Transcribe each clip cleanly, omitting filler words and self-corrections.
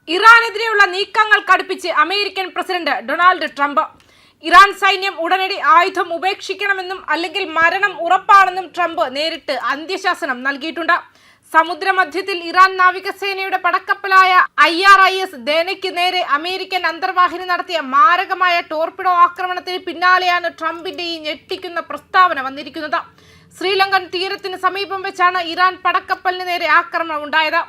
ഇറാനെതിരെയുള്ള നീക്കങ്ങൾ കടുപ്പിച്ച് American president Donald Trump. Iran സൈന്യം ഉടനടി ആയുധം ഉപേക്ഷിക്കണമെന്നും അല്ലെങ്കിൽ മരണം ഉറപ്പാണെന്നും ട്രംപ് നേരിട്ട് അന്ത്യശാസനം നൽകിയിട്ടുണ്ട്. സമുദ്രമധ്യത്തിൽ ഇറാൻ നാവികസേനയുടെ പടക്കപ്പലായ IRIS ദേനയ്ക്ക് നേരെ അമേരിക്കൻ അന്തർവാഹിനി നടത്തിയ മാരകമായ ടോർപിഡോ ആക്രമണത്തിന് പിന്നാലെയാണ് ട്രംപിന്റെ ഈ ഞെട്ടിക്കുന്ന പ്രസ്താവന വന്നിരിക്കുന്നത്. ശ്രീലങ്കൻ തീരത്തിന് സമീപം വെച്ചാണ് ഇറാൻ പടക്കപ്പലിന് നേരെ ആക്രമണം ഉണ്ടായത്.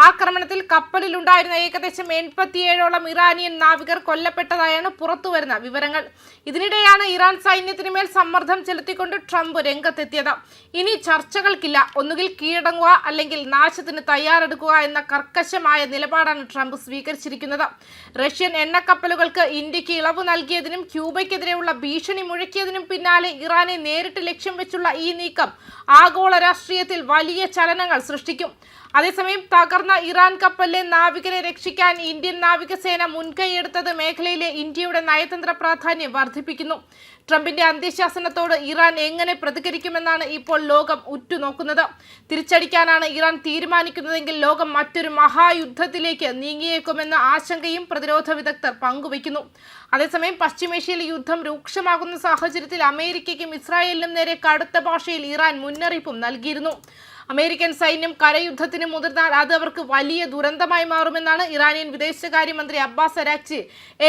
ആക്രമണത്തിൽ കപ്പലിലുണ്ടായിരുന്ന ഏകദേശം 87ഓളം ഇറാനിയൻ നാവികർ കൊല്ലപ്പെട്ടതായാണ് പുറത്തുവരുന്ന വിവരങ്ങൾ. ഇതിനിടെയാണ് ഇറാൻ സൈന്യത്തിന് മേൽ സമ്മർദ്ദം ചെലുത്തിക്കൊണ്ട് ട്രംപ് രംഗത്തെത്തിയത്. ഇനി ചർച്ചകൾക്കില്ല, ഒന്നുകിൽ കീഴടങ്ങുക അല്ലെങ്കിൽ നാശത്തിന് തയ്യാറെടുക്കുക എന്ന കർക്കശമായ നിലപാടാണ് ട്രംപ് സ്വീകരിച്ചിരിക്കുന്നത്. റഷ്യൻ എണ്ണക്കപ്പലുകൾക്ക് ഇന്ത്യക്ക് ഇളവ് നൽകിയതിനും ക്യൂബയ്ക്കെതിരെയുള്ള ഭീഷണി മുഴക്കിയതിനും പിന്നാലെ ഇറാനെ നേരിട്ട് ലക്ഷ്യം വെച്ചുള്ള ഈ നീക്കം ആഗോള രാഷ്ട്രീയത്തിൽ വലിയ ചലനങ്ങൾ സൃഷ്ടിക്കും. അതേസമയം തകർന്ന ഇറാൻ കപ്പലിലെ നാവികരെ രക്ഷിക്കാൻ ഇന്ത്യൻ നാവികസേന മുൻകൈയെടുത്തത് മേഖലയിലെ ഇന്ത്യയുടെ നയതന്ത്ര പ്രാധാന്യം വർദ്ധിപ്പിക്കുന്നു. ട്രംപിന്റെ അന്ത്യശാസനത്തോട് ഇറാൻ എങ്ങനെ പ്രതികരിക്കുമെന്നാണ് ഇപ്പോൾ ലോകം ഉറ്റുനോക്കുന്നത്. തിരിച്ചടിക്കാനാണ് ഇറാൻ തീരുമാനിക്കുന്നതെങ്കിൽ ലോകം മറ്റൊരു മഹായുദ്ധത്തിലേക്ക് നീങ്ങിയേക്കുമെന്ന ആശങ്കയും പ്രതിരോധ വിദഗ്ധർ പങ്കുവയ്ക്കുന്നു. അതേസമയം പശ്ചിമേഷ്യയിലെ യുദ്ധം രൂക്ഷമാകുന്ന സാഹചര്യത്തിൽ അമേരിക്കയ്ക്കും ഇസ്രായേലിനും നേരെ കടുത്ത ഭാഷയിൽ ഇറാൻ മുന്നറിയിപ്പും നൽകിയിരുന്നു. അമേരിക്കൻ സൈന്യം കരയുദ്ധത്തിന് മുതിർന്നാൽ അത് അവർക്ക് വലിയ ദുരന്തമായി മാറുമെന്നാണ് ഇറാനിയൻ വിദേശകാര്യമന്ത്രി അബ്ബാസ് അരാക്ചി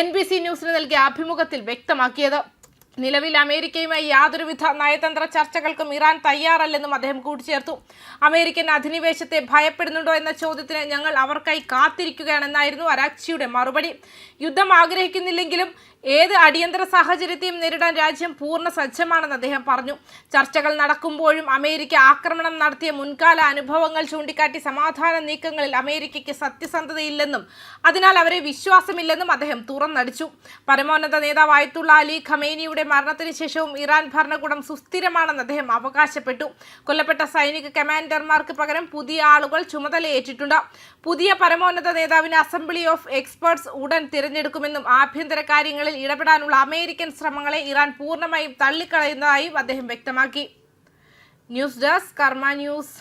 NBC ന്യൂസിന് നൽകിയ അഭിമുഖത്തിൽ വ്യക്തമാക്കിയത്. നിലവിൽ അമേരിക്കയുമായി യാതൊരുവിധ നയതന്ത്ര ചർച്ചകൾക്കും ഇറാൻ തയ്യാറല്ലെന്നും അദ്ദേഹം കൂട്ടിച്ചേർത്തു. അമേരിക്കൻ അധിനിവേശത്തെ ഭയപ്പെടുന്നുണ്ടോ എന്ന ചോദ്യത്തിന് ഞങ്ങൾ അവർക്കായി കാത്തിരിക്കുകയാണെന്നായിരുന്നു അരാക്ചിയുടെ മറുപടി. യുദ്ധം ആഗ്രഹിക്കുന്നില്ലെങ്കിലും ഏത് അടിയന്തര സാഹചര്യത്തെയും നേരിടാൻ രാജ്യം പൂർണ്ണ സജ്ജമാണെന്ന് അദ്ദേഹം പറഞ്ഞു. ചർച്ചകൾ നടക്കുമ്പോഴും അമേരിക്ക ആക്രമണം നടത്തിയ മുൻകാല അനുഭവങ്ങൾ ചൂണ്ടിക്കാട്ടി സമാധാന നീക്കങ്ങളിൽ അമേരിക്കയ്ക്ക് സത്യസന്ധതയില്ലെന്നും അതിനാൽ അവരെ വിശ്വാസമില്ലെന്നും അദ്ദേഹം തുറന്നടിച്ചു. പരമോന്നത നേതാവ് അയത്തുള്ള അലി ഖമേനിയുടെ മരണത്തിന് ശേഷവും ഇറാൻ ഭരണകൂടം സുസ്ഥിരമാണെന്ന് അദ്ദേഹം അവകാശപ്പെട്ടു. കൊല്ലപ്പെട്ട സൈനിക കമാൻഡർമാർക്ക് പകരം പുതിയ ആളുകൾ ചുമതലയേറ്റിട്ടുണ്ട്. പുതിയ പരമോന്നത നേതാവിനെ അസംബ്ലി ഓഫ് എക്സ്പേർട്സ് ഉടൻ തിരഞ്ഞെടുക്കുമെന്നും ആഭ്യന്തര കാര്യങ്ങളിൽ ഇടപെടാനുള്ള അമേരിക്കൻ ശ്രമങ്ങളെ ഇറാൻ പൂർണ്ണമായും തള്ളിക്കളയുന്നതായും അദ്ദേഹം വ്യക്തമാക്കി. ന്യൂസ് ഡെസ്ക് കർമ്മ ന്യൂസ്.